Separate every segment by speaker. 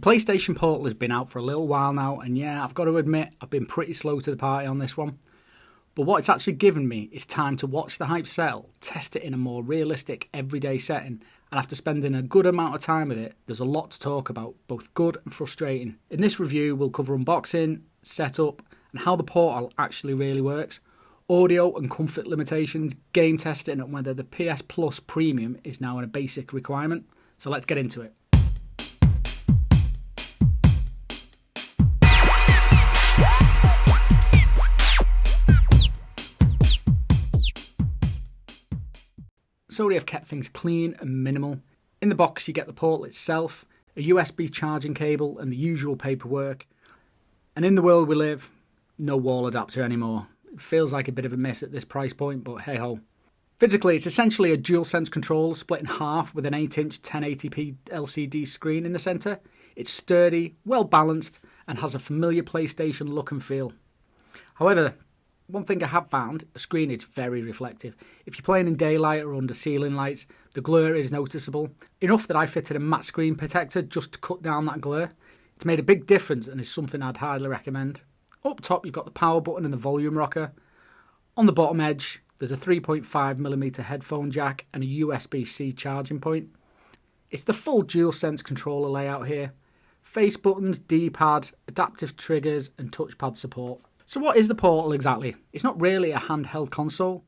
Speaker 1: PlayStation Portal has been out for a little while now, and yeah, I've got to admit, I've been pretty slow to the party on this one. But what it's actually given me is time to watch the hype sell, test it in a more realistic, everyday setting, and after spending a good amount of time with it, there's a lot to talk about, both good and frustrating. In this review, we'll cover unboxing, setup, and how the Portal actually really works, audio and comfort limitations, game testing, and whether the PS Plus Premium is now a basic requirement. So let's get into it. Sony have kept things clean and minimal. In the box you get the Portal itself, a USB charging cable and the usual paperwork. And in the world we live, no wall adapter anymore. It feels like a bit of a miss at this price point, but hey ho. Physically, it's essentially a DualSense controller split in half with an 8-inch 1080p LCD screen in the centre. It's sturdy, well balanced, and has a familiar PlayStation look and feel. However, one thing I have found, the screen is very reflective. If you're playing in daylight or under ceiling lights, the glare is noticeable. Enough that I fitted a matte screen protector just to cut down that glare. It's made a big difference and is something I'd highly recommend. Up top you've got the power button and the volume rocker. On the bottom edge there's a 3.5mm headphone jack and a USB-C charging point. It's the full DualSense controller layout here. Face buttons, D-pad, adaptive triggers and touchpad support. So what is the Portal exactly? It's not really a handheld console.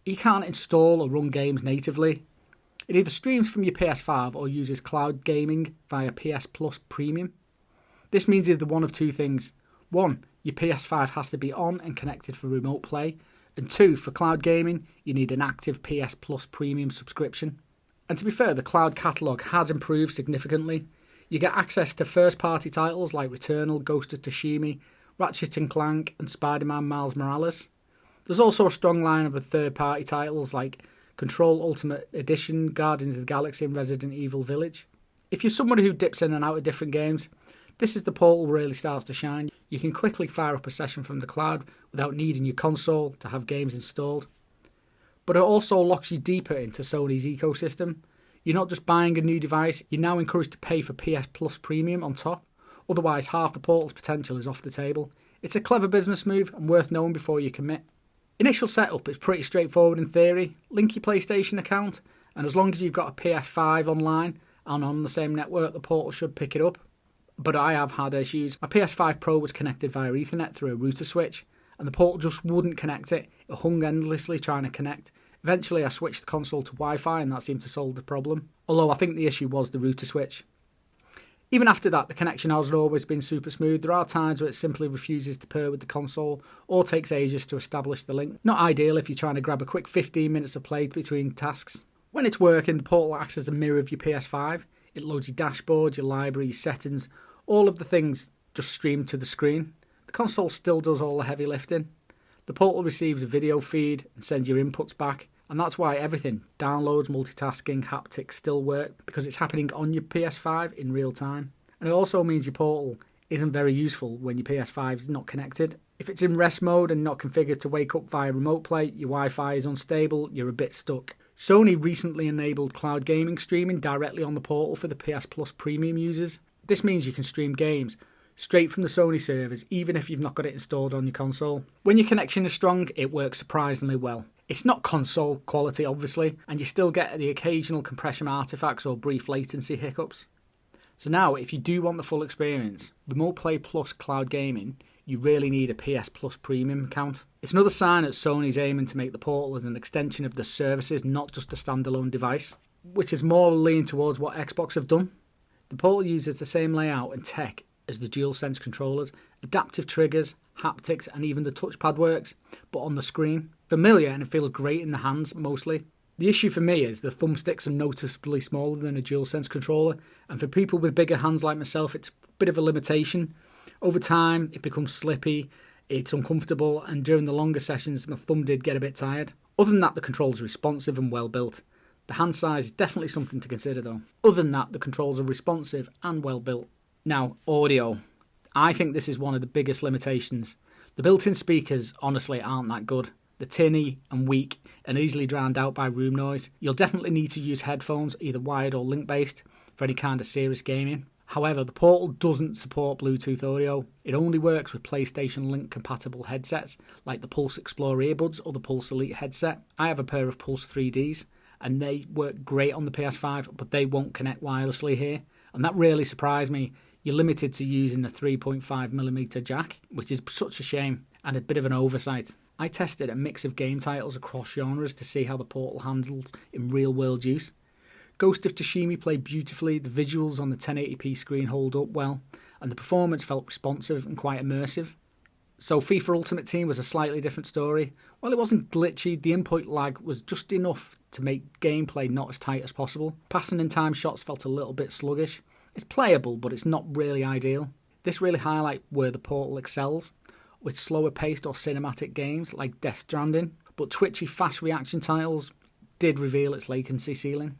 Speaker 1: You can't install or run games natively. It either streams from your PS5 or uses cloud gaming via PS Plus Premium. This means either one of two things. One, your PS5 has to be on and connected for remote play. And two, for cloud gaming, you need an active PS Plus Premium subscription. And to be fair, the cloud catalogue has improved significantly. You get access to first-party titles like Returnal, Ghost of Tsushima, Ratchet & Clank and Spider-Man Miles Morales. There's also a strong lineup of third-party titles like Control Ultimate Edition, Guardians of the Galaxy and Resident Evil Village. If you're somebody who dips in and out of different games, this is the Portal really starts to shine. You can quickly fire up a session from the cloud without needing your console to have games installed. But it also locks you deeper into Sony's ecosystem. You're not just buying a new device, you're now encouraged to pay for PS Plus Premium on top. Otherwise, half the Portal's potential is off the table. It's a clever business move and worth knowing before you commit. Initial setup is pretty straightforward in theory. Link your PlayStation account, and as long as you've got a PS5 online and on the same network, the Portal should pick it up. But I have had issues. My PS5 Pro was connected via Ethernet through a router switch, and the Portal just wouldn't connect it. It hung endlessly trying to connect. Eventually, I switched the console to Wi-Fi, and that seemed to solve the problem. Although I think the issue was the router switch. Even after that, the connection hasn't always been super smooth. There are times where it simply refuses to pair with the console or takes ages to establish the link. Not ideal if you're trying to grab a quick 15 minutes of play between tasks. When it's working, the Portal acts as a mirror of your PS5. It loads your dashboard, your library, your settings, all of the things just stream to the screen. The console still does all the heavy lifting. The Portal receives a video feed and sends your inputs back. And that's why everything, downloads, multitasking, haptics still work, because it's happening on your PS5 in real time. And it also means your Portal isn't very useful when your PS5 is not connected. If it's in rest mode and not configured to wake up via remote play, your Wi-Fi is unstable, you're a bit stuck. Sony recently enabled cloud gaming streaming directly on the Portal for the PS Plus Premium users. This means you can stream games straight from the Sony servers, even if you've not got it installed on your console. When your connection is strong, it works surprisingly well. It's not console quality, obviously, and you still get the occasional compression artifacts or brief latency hiccups. So now, if you do want the full experience, Remote Play Plus Cloud Gaming, you really need a PS Plus Premium account. It's another sign that Sony's aiming to make the Portal as an extension of the services, not just a standalone device, which is more leaning towards what Xbox have done. The Portal uses the same layout and tech as the DualSense controllers, adaptive triggers, haptics and even the touchpad works, but on the screen. Familiar and it feels great in the hands mostly. The issue for me is the thumbsticks are noticeably smaller than a DualSense controller, and for people with bigger hands like myself it's a bit of a limitation. Over time it becomes slippy, it's uncomfortable, and during the longer sessions my thumb did get a bit tired. Other than that, the controls are responsive and well built. The hand size is definitely something to consider though. Other than that, the controls are responsive and well built. Now, audio. I think this is one of the biggest limitations. The built-in speakers honestly aren't that good. They're tinny and weak and easily drowned out by room noise. You'll definitely need to use headphones, either wired or link-based, for any kind of serious gaming. However, the Portal doesn't support Bluetooth audio. It only works with PlayStation Link compatible headsets like the Pulse Explorer earbuds or the Pulse Elite headset. I have a pair of Pulse 3Ds and they work great on the PS5, but they won't connect wirelessly here. And that really surprised me. You're limited to using a 3.5mm jack, which is such a shame and a bit of an oversight. I tested a mix of game titles across genres to see how the Portal handles in real world use. Ghost of Tsushima played beautifully, the visuals on the 1080p screen hold up well, and the performance felt responsive and quite immersive. So FIFA Ultimate Team was a slightly different story. While it wasn't glitchy, the input lag was just enough to make gameplay not as tight as possible. Passing and time shots felt a little bit sluggish. It's playable, but it's not really ideal. This really highlights where the Portal excels, with slower paced or cinematic games like Death Stranding, but twitchy fast reaction titles did reveal its latency ceiling.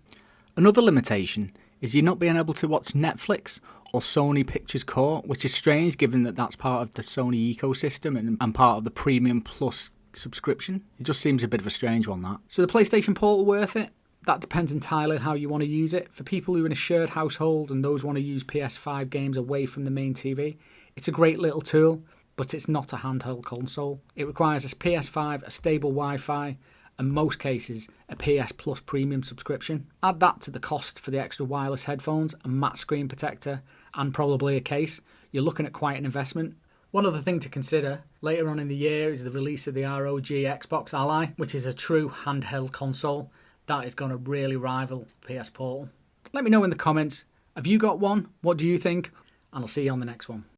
Speaker 1: Another limitation is you not being able to watch Netflix or Sony Pictures Core, which is strange given that that's part of the Sony ecosystem and part of the Premium Plus subscription. It just seems a bit of a strange one, that. So the PlayStation Portal worth it? That depends entirely on how you want to use it. For people who are in a shared household and those want to use PS5 games away from the main TV, it's a great little tool, but it's not a handheld console. It requires a PS5, a stable Wi-Fi, and most cases a PS Plus premium subscription. Add that to the cost for the extra wireless headphones, a matte screen protector, and probably a case. You're looking at quite an investment. One other thing to consider later on in the year is the release of the ROG Xbox Ally, which is a true handheld console. That is going to really rival PS Portal. Let me know in the comments, have you got one? What do you think? And I'll see you on the next one.